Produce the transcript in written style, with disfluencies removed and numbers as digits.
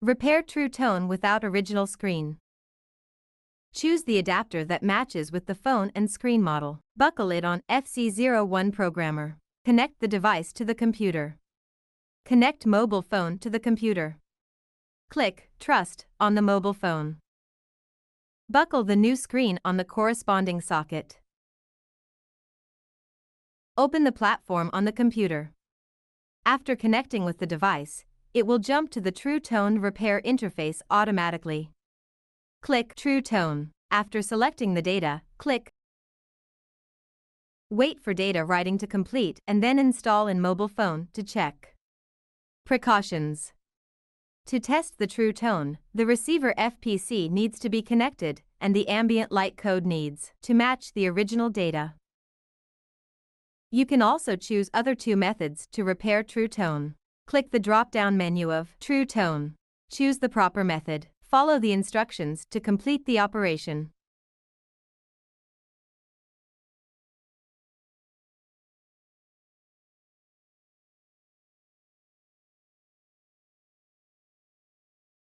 Repair True Tone without original screen. Choose the adapter that matches with the phone and screen model. Buckle it on FC01 programmer. Connect the device to the computer. Connect mobile phone to the computer. Click Trust on the mobile phone. Buckle the new screen on the corresponding socket. Open the platform on the computer. After connecting with the device, it will jump to the True Tone repair interface automatically. Click True Tone. After selecting the data, click. Wait for data writing to complete and then install in mobile phone to check. Precautions. To test the True Tone, the receiver FPC needs to be connected and the ambient light code needs to match the original data. You can also choose other two methods to repair True Tone. Click the drop-down menu of True Tone. Choose the proper method. Follow the instructions to complete the operation.